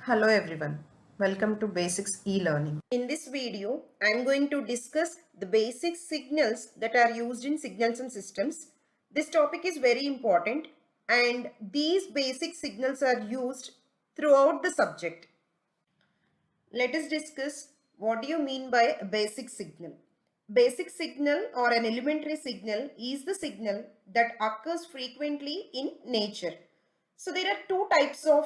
Hello everyone, welcome to Basics e-learning. In this video, I am going to discuss the basic signals that are used in signals and systems. This topic is very important and these basic signals are used throughout the subject. Let us discuss what do you mean by a basic signal. Basic signal or an elementary signal is the signal that occurs frequently in nature. So there are two types of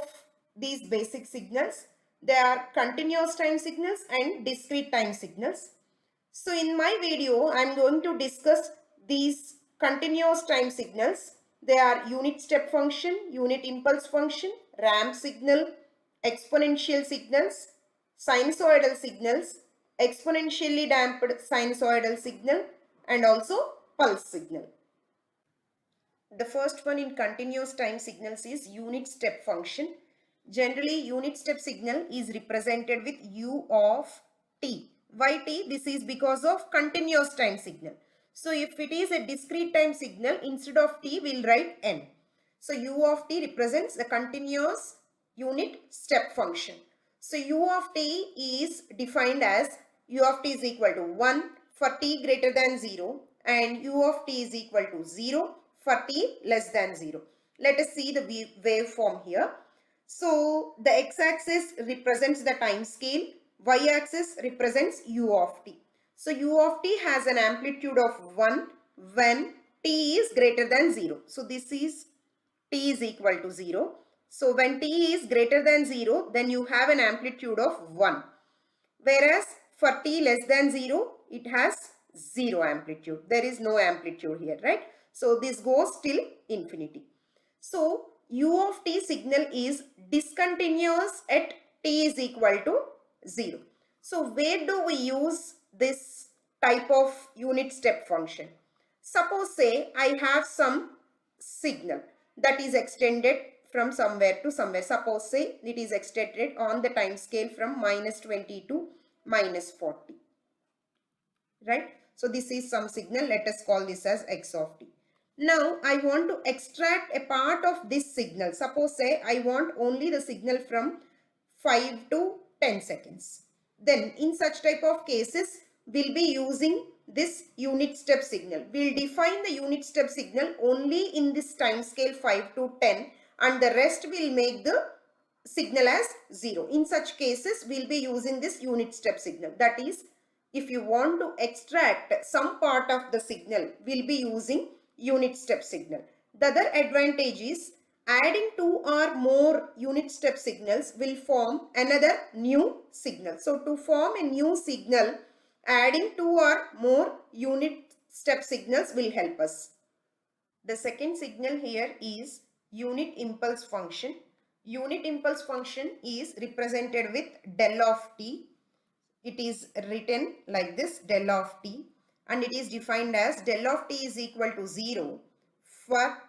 these basic signals. They are continuous time signals and discrete time signals. So in my video, I am going to discuss these continuous time signals. They are unit step function, unit impulse function, ramp signal, exponential signals, sinusoidal signals, exponentially damped sinusoidal signal, and also pulse signal. The first one in continuous time signals is unit step function. Generally, unit step signal is represented with u of t. Why t? This is because of continuous time signal. So, if it is a discrete time signal, instead of t, we will write n. So, u of t represents the continuous unit step function. So, u of t is defined as u of t is equal to 1 for t greater than 0 and u of t is equal to 0 for t less than 0. Let us see the waveform here. So, the x-axis represents the time scale, y-axis represents u of t. So, u of t has an amplitude of 1 when t is greater than 0. So, this is t is equal to 0. So, when t is greater than 0, then you have an amplitude of 1. Whereas, for t less than 0, it has 0 amplitude. There is no amplitude here, right? So, this goes till infinity. So, u of t signal is discontinuous at t is equal to 0. So, where do we use this type of unit step function? Suppose say I have some signal that is extended from somewhere to somewhere. Suppose say it is extended on the time scale from -20 to -40. Right? So, this is some signal. Let us call this as x of t. Now, I want to extract a part of this signal. Suppose say I want only the signal from 5 to 10 seconds. Then in such type of cases, we'll be using this unit step signal. We'll define the unit step signal only in this time scale 5 to 10 and the rest will make the signal as 0. In such cases, we'll be using this unit step signal. That is, if you want to extract some part of the signal, we'll be using unit step signal. The other advantage is adding 2 or more unit step signals will form another new signal. So, to form a new signal, adding 2 or more unit step signals will help us. The second signal here is unit impulse function. Unit impulse function is represented with del of t. It is written like this, del of t, and it is defined as del of t is equal to 0 for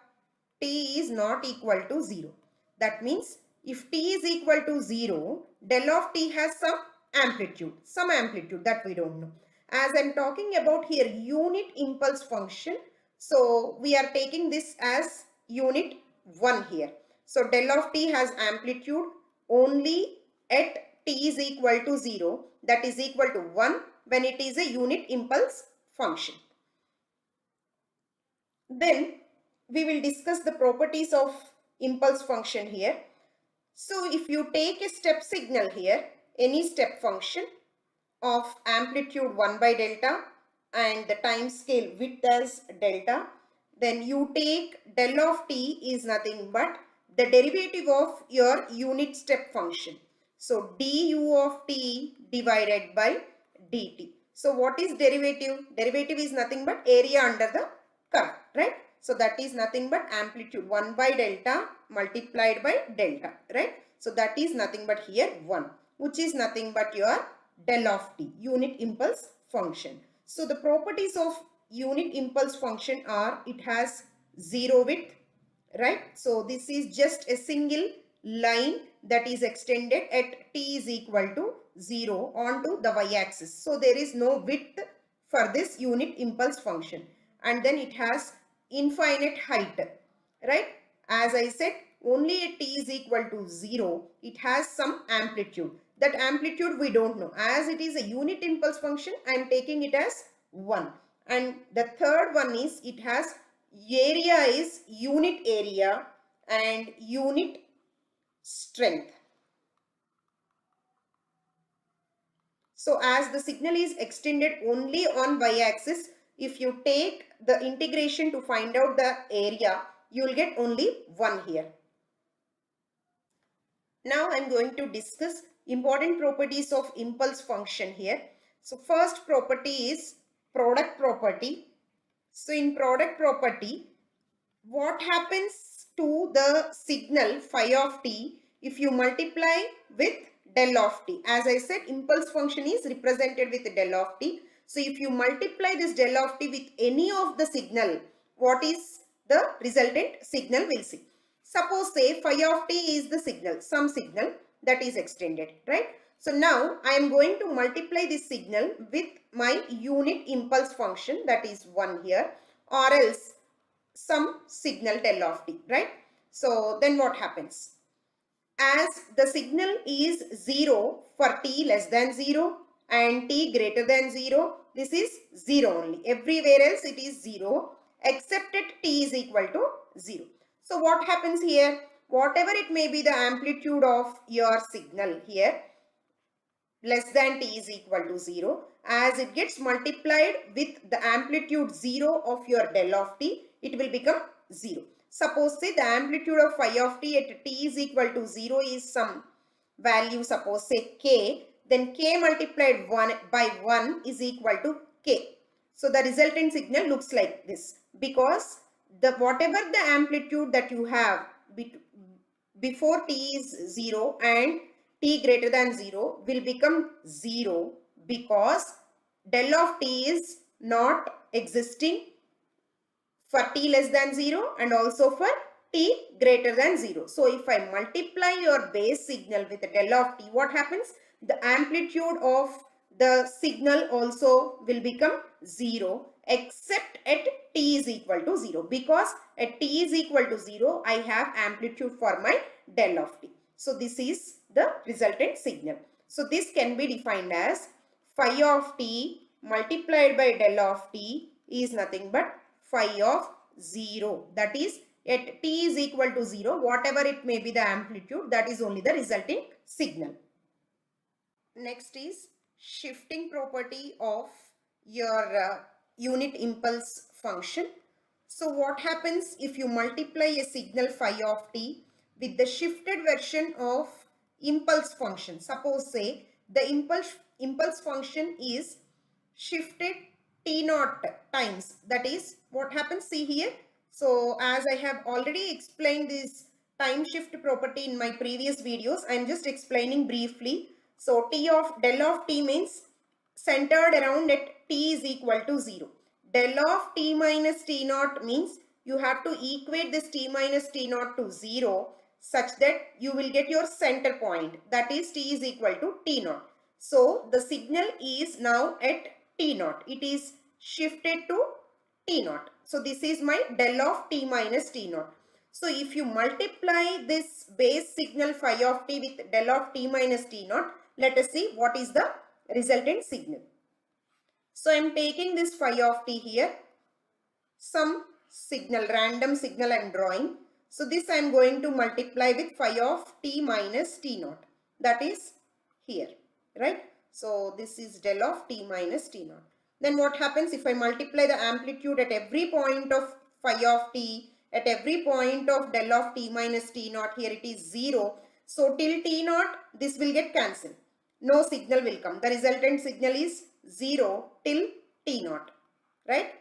t is not equal to 0. That means if t is equal to 0, del of t has some amplitude that we don't know. As I am talking about here unit impulse function, so we are taking this as unit 1 here. So del of t has amplitude only at t is equal to 0, that is equal to 1 when it is a unit impulse function. Then we will discuss the properties of impulse function here. So if you take a step signal here, any step function of amplitude 1 by delta and the time scale width as delta, then you take del of t is nothing but the derivative of your unit step function. So du of t divided by dt. So what is derivative? Derivative is nothing but area under the curve, right? So that is nothing but amplitude 1 by delta multiplied by delta, right? So that is nothing but here 1, which is nothing but your del of t, unit impulse function. So the properties of unit impulse function are it has 0 width, right? So this is just a single line that is extended at t is equal to 0 onto the y-axis. So there is no width for this unit impulse function. And then it has infinite height, right? As I said, only at t is equal to 0, it has some amplitude. That amplitude we don't know. As it is a unit impulse function, I am taking it as 1. And the third one is it has area is unit area and unit strength. So as the signal is extended only on y-axis, if you take the integration to find out the area, you will get only 1 here. Now I am going to discuss important properties of impulse function here. So first property is product property. So in product property, what happens to the signal phi of t if you multiply with del of t? As I said, impulse function is represented with del of t. So if you multiply this del of t with any of the signal, what is the resultant signal we'll see. Suppose say phi of t is the signal, some signal that is extended, right? So now I am going to multiply this signal with my unit impulse function, that is 1 here, or else some signal del of t, right? So then what happens? As the signal is 0 for t less than 0 and t greater than 0, this is 0 only. Everywhere else it is 0 except at t is equal to 0. So what happens here? Whatever it may be the amplitude of your signal here, less than t is equal to 0, as it gets multiplied with the amplitude 0 of your del of t, it will become 0. Suppose say the amplitude of phi of t at t is equal to 0 is some value, suppose say k, then k multiplied 1 by 1 is equal to k. So the resultant signal looks like this, because the whatever the amplitude that you have before t is 0 and t greater than 0 will become 0, because del of t is not existing for t less than 0 and also for t greater than 0. So if I multiply your base signal with del of t, what happens? The amplitude of the signal also will become 0 except at t is equal to 0, because at t is equal to 0 I have amplitude for my del of t. So this is the resultant signal. So this can be defined as phi of t multiplied by del of t is nothing but phi of 0. That is, at t is equal to 0, whatever it may be the amplitude, that is only the resulting signal. Next is shifting property of your unit impulse function. So what happens if you multiply a signal phi of t with the shifted version of impulse function? Suppose say the impulse function is shifted t naught times. That is what happens, see here. So as I have already explained this time shift property in my previous videos, I am just explaining briefly. So del of t means centered around at t is equal to 0. Del of t minus t naught means you have to equate this t minus t naught to 0 such that you will get your center point, that is t is equal to t naught. So the signal is now at t naught. It is shifted to t naught. So this is my del of t minus t naught. So if you multiply this base signal phi of t with del of t minus t naught, let us see what is the resultant signal. So I am taking this phi of t here, some signal, random signal I am drawing. So this I am going to multiply with phi of t minus t naught, that is here, right? So this is del of t minus t naught. Then what happens if I multiply the amplitude at every point of phi of t, at every point of del of t minus t naught, here it is 0. So till t naught, this will get cancelled. No signal will come. The resultant signal is 0 till t naught, right?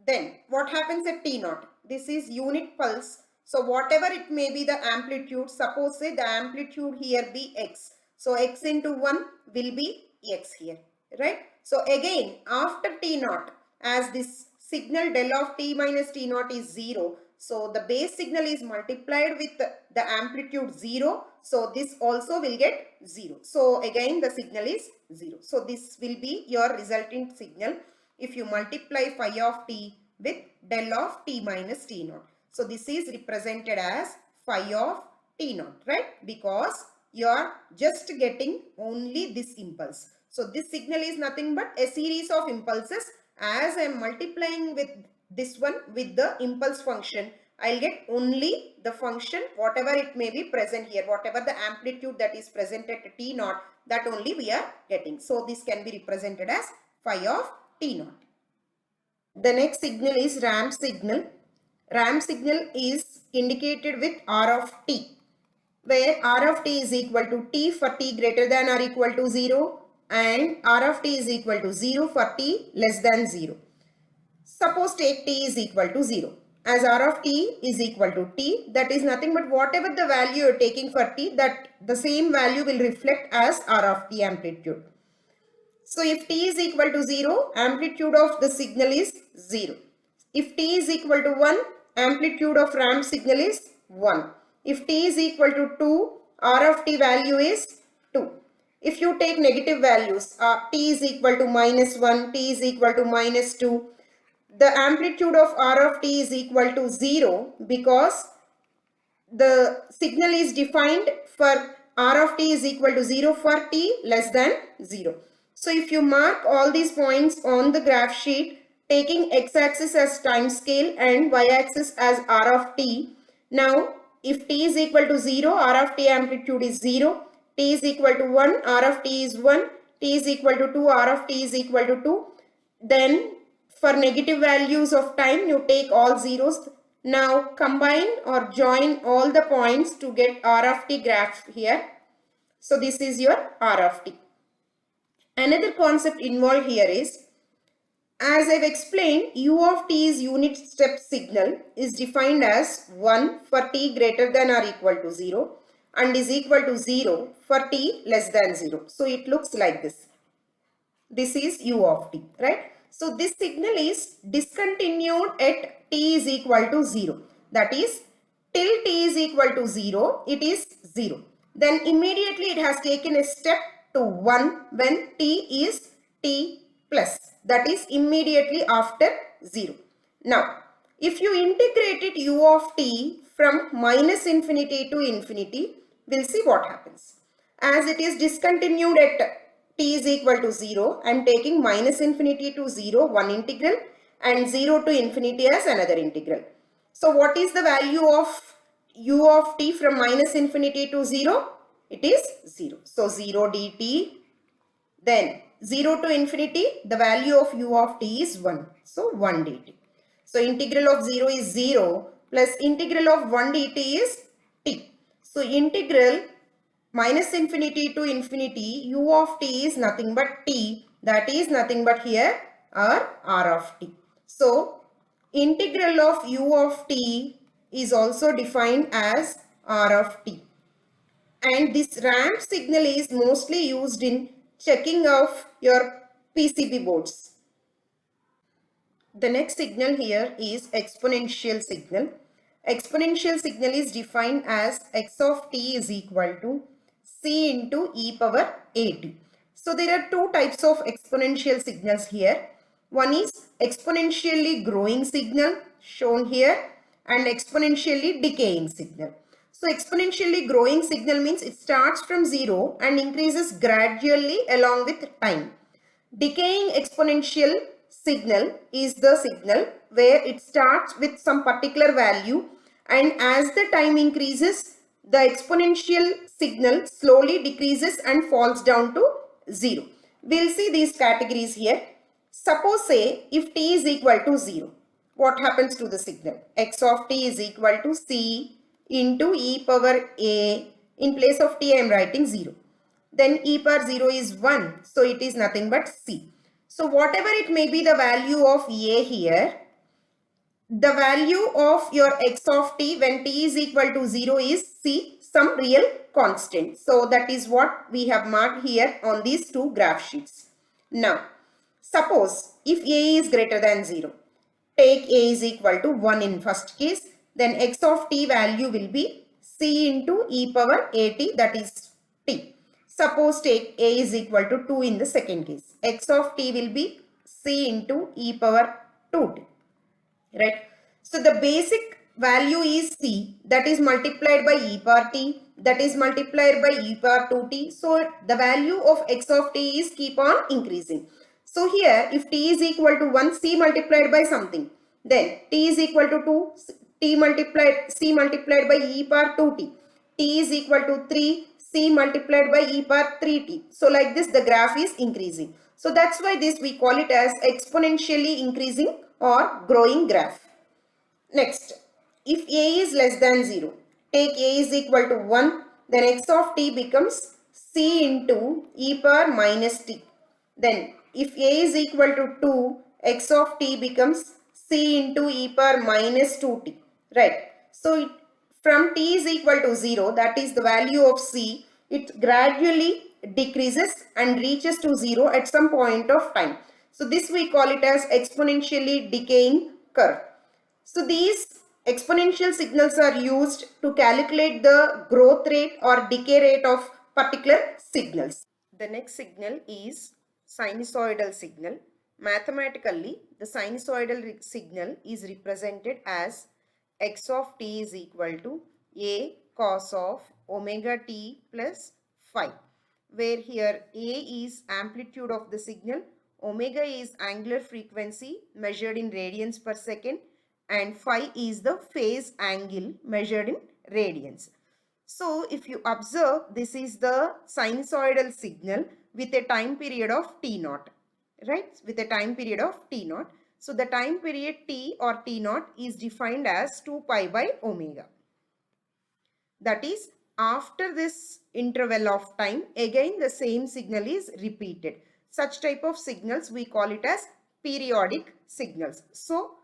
Then what happens at t naught? This is unit pulse. So whatever it may be the amplitude, suppose say the amplitude here be x. So x into 1 will be x here, right? So again after t naught, as this signal del of t minus t naught is 0, so the base signal is multiplied with the amplitude 0. So this also will get 0. So again the signal is 0. So this will be your resultant signal if you multiply phi of t with del of t minus t naught. So this is represented as phi of t naught, right? Because you are just getting only this impulse. So this signal is nothing but a series of impulses. As I am multiplying with this one with the impulse function, I'll get only the function, whatever it may be present here, whatever the amplitude that is present at t naught, that only we are getting. So this can be represented as phi of t naught. The next signal is ramp signal. Ramp signal is indicated with r of t, where r of t is equal to t for t greater than or equal to 0 and r of t is equal to 0 for t less than 0. Suppose take t is equal to 0. As r of t is equal to t, that is nothing but whatever the value you are taking for t, that the same value will reflect as r of t amplitude. So if t is equal to 0, amplitude of the signal is 0. If t is equal to 1, amplitude of ramp signal is 1. If t is equal to 2, r of t value is 2. If you take negative values, t is equal to minus 1, t is equal to minus 2, the amplitude of r of t is equal to 0 because the signal is defined for r of t is equal to 0 for t less than 0. So if you mark all these points on the graph sheet, taking x-axis as time scale and y-axis as r of t. Now if t is equal to 0, r of t amplitude is 0, t is equal to 1, r of t is 1, t is equal to 2, r of t is equal to 2. Then for negative values of time, you take all zeros. Now combine or join all the points to get r of t graph here. So this is your r of t. Another concept involved here is, as I've explained, u of t's unit step signal is defined as 1 for t greater than or equal to 0 and is equal to 0 for t less than 0. So it looks like this. This is u of t, right? So this signal is discontinued at t is equal to 0. That is, till t is equal to 0, it is 0. Then immediately it has taken a step to 1 when t is t plus. That is immediately after 0. Now, if you integrated u of t from minus infinity to infinity, we'll see what happens. As it is discontinued at t is equal to 0, I am taking minus infinity to 0, one integral, and 0 to infinity as another integral. So what is the value of u of t from minus infinity to 0? It is 0. So 0 dt, then 0 to infinity, the value of u of t is 1. So 1 dt. So integral of 0 is 0 plus integral of 1 dt is t. So integral minus infinity to infinity, u of t is nothing but t, that is nothing but here r of t. So integral of u of t is also defined as r of t. And this ramp signal is mostly used in checking of your PCB boards. The next signal here is exponential signal. Exponential signal is defined as x of t is equal to c into e power at. So there are two types of exponential signals here. One is exponentially growing signal shown here and exponentially decaying signal. So exponentially growing signal means it starts from 0 and increases gradually along with time. Decaying exponential signal is the signal where it starts with some particular value and as the time increases, the exponential signal slowly decreases and falls down to 0. We'll see these categories here. Suppose say if t is equal to 0, what happens to the signal? X of t is equal to c into e power a. In place of t I am writing 0. Then e power 0 is 1. So it is nothing but c. So whatever it may be the value of a here, the value of your x of t when t is equal to 0 is c, some real constant. So that is what we have marked here on these two graph sheets. Now, suppose if a is greater than 0, take a is equal to 1 in first case, then x of t value will be c into e power at, that is t. Suppose take a is equal to 2 in the second case. X of t will be c into e power 2t. Right. So the basic value is c, that is multiplied by e power t, that is multiplied by e power 2t. So the value of x of t is keep on increasing. So here if t is equal to 1, c multiplied by something, then t is equal to 2, c multiplied by e power 2t, t is equal to 3, c multiplied by e power 3t. So like this the graph is increasing. So that's why this we call it as exponentially increasing or growing graph. Next, if a is less than 0, take a is equal to 1, then x of t becomes c into e power minus t. Then if a is equal to 2, x of t becomes c into e power minus 2t. Right. So from t is equal to 0, that is the value of c, it gradually decreases and reaches to 0 at some point of time. So this we call it as exponentially decaying curve. So these exponential signals are used to calculate the growth rate or decay rate of particular signals. The next signal is sinusoidal signal. Mathematically, the sinusoidal signal is represented as x of t is equal to a cos of omega t plus phi, where here a is amplitude of the signal, omega is angular frequency measured in radians per second, and phi is the phase angle measured in radians. So if you observe, this is the sinusoidal signal with a time period of t naught, right? With a time period of t naught. So the time period t or t naught is defined as 2 pi by omega. That is, after this interval of time, again the same signal is repeated. Such type of signals we call it as periodic signals. So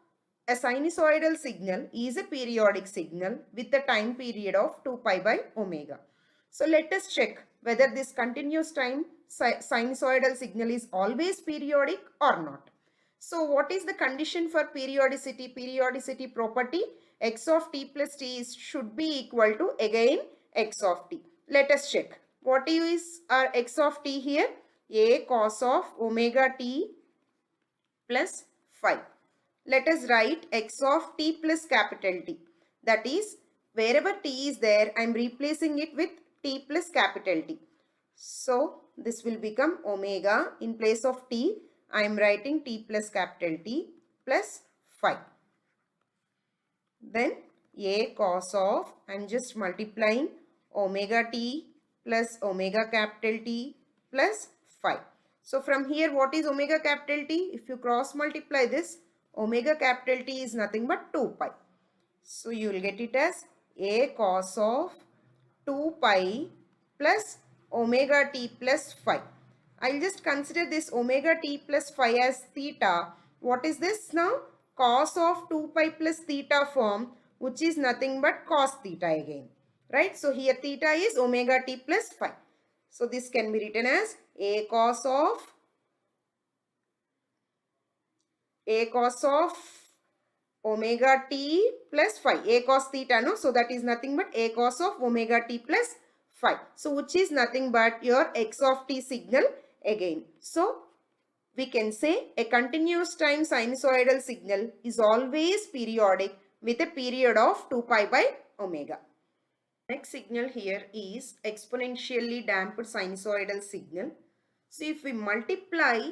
a sinusoidal signal is a periodic signal with the time period of 2 pi by omega. So let us check whether this continuous time sinusoidal signal is always periodic or not. So what is the condition for periodicity? Periodicity property, x of t plus t should be equal to again x of t. Let us check. What is our x of t here? A cos of omega t plus phi. Let us write x of t plus capital T. That is, wherever t is there, I am replacing it with t plus capital T. So this will become omega. In place of t, I am writing t plus capital T plus phi. Then a cos of, I am just multiplying omega t plus omega capital T plus phi. So from here, what is omega capital T? If you cross multiply this, omega capital T is nothing but 2 pi. So you will get it as a cos of 2 pi plus omega t plus phi. I'll just consider this omega t plus phi as theta. What is this now? Cos of 2 pi plus theta form, which is nothing but cos theta again. Right? So here theta is omega t plus phi. So this can be written as a cos of omega t plus phi, a cos theta, no? So that is nothing but a cos of omega t plus phi. So which is nothing but your x of t signal again. So we can say a continuous time sinusoidal signal is always periodic with a period of 2 pi by omega. Next signal here is exponentially damped sinusoidal signal. So if we multiply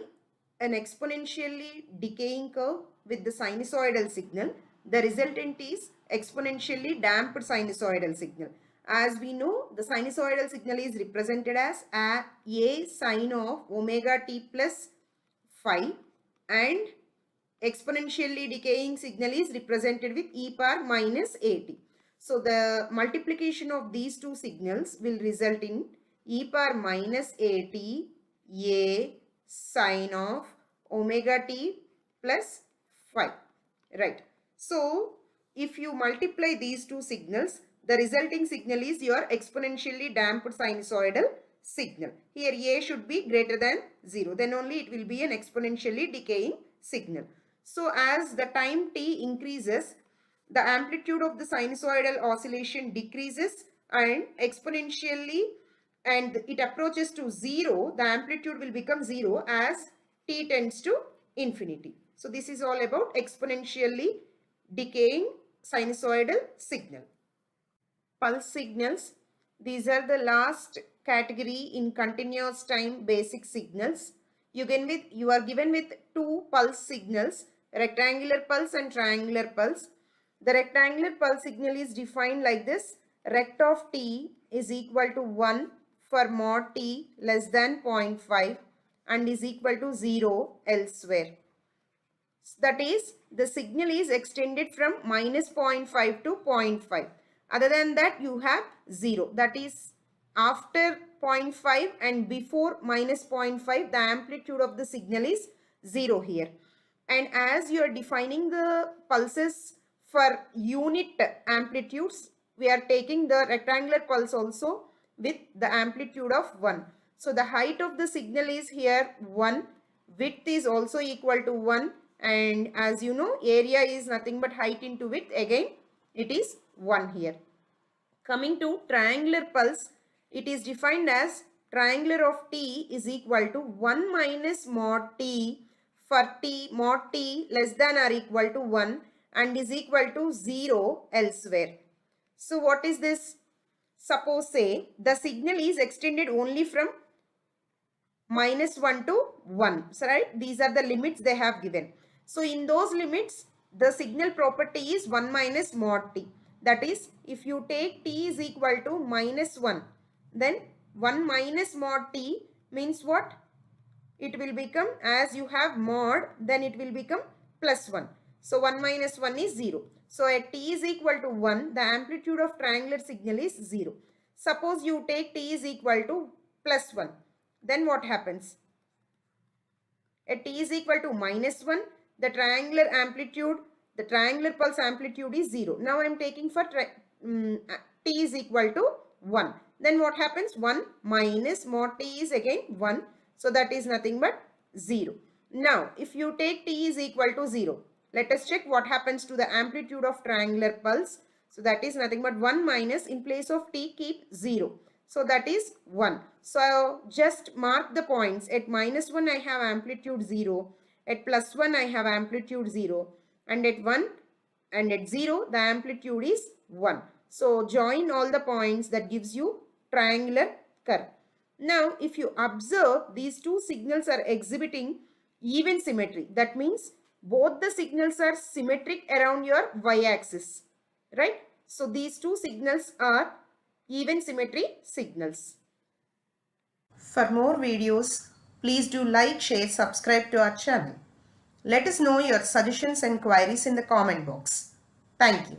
an exponentially decaying curve with the sinusoidal signal, the resultant is exponentially damped sinusoidal signal. As we know, the sinusoidal signal is represented as a sine of omega t plus phi, and exponentially decaying signal is represented with e power minus at. So the multiplication of these two signals will result in e power minus at a sine of omega t plus phi. Right. So if you multiply these two signals, the resulting signal is your exponentially damped sinusoidal signal. Here a should be greater than 0. Then only it will be an exponentially decaying signal. So as the time t increases, the amplitude of the sinusoidal oscillation decreases and exponentially, and it approaches to 0, the amplitude will become 0 as t tends to infinity. So this is all about exponentially decaying sinusoidal signal. Pulse signals. These are the last category in continuous time basic signals. You are given with two pulse signals, rectangular pulse and triangular pulse. The rectangular pulse signal is defined like this. Rect of t is equal to 1 for mod t less than 0.5 and is equal to 0 elsewhere. That is, the signal is extended from minus 0.5 to 0.5. Other than that, you have 0. That is, after 0.5 and before minus 0.5, the amplitude of the signal is 0 here. And as you are defining the pulses for unit amplitudes, we are taking the rectangular pulse also with the amplitude of 1. So the height of the signal is here 1, width is also equal to 1, and as you know, area is nothing but height into width. Again, it is 1 here. Coming to triangular pulse, it is defined as triangular of t is equal to 1 minus mod t for t mod t less than or equal to 1 and is equal to 0 elsewhere. So what is this? Suppose say the signal is extended only from minus 1 to 1. So right, these are the limits they have given. So in those limits, the signal property is 1 minus mod t. That is, if you take t is equal to minus 1, then 1 minus mod t means what? It will become, as you have mod, then it will become plus 1. So 1 minus 1 is 0. So at t is equal to 1, the amplitude of triangular signal is 0. Suppose you take t is equal to plus 1. Then what happens? At t is equal to minus 1, the triangular pulse amplitude is 0. Now I am taking for t is equal to 1. Then what happens? 1 minus mod t is again 1. So that is nothing but 0. Now if you take t is equal to 0, let us check what happens to the amplitude of triangular pulse. So that is nothing but 1 minus, in place of t keep 0. So that is 1. So just mark the points. At minus 1 I have amplitude 0. At plus 1 I have amplitude 0. And at 1 and at 0 the amplitude is 1. So join all the points, that gives you triangular curve. Now if you observe, these two signals are exhibiting even symmetry. That means both the signals are symmetric around your y-axis. Right? So these two signals are even symmetry signals. For more videos, please do like, share, subscribe to our channel. Let us know your suggestions and queries in the comment box. Thank you.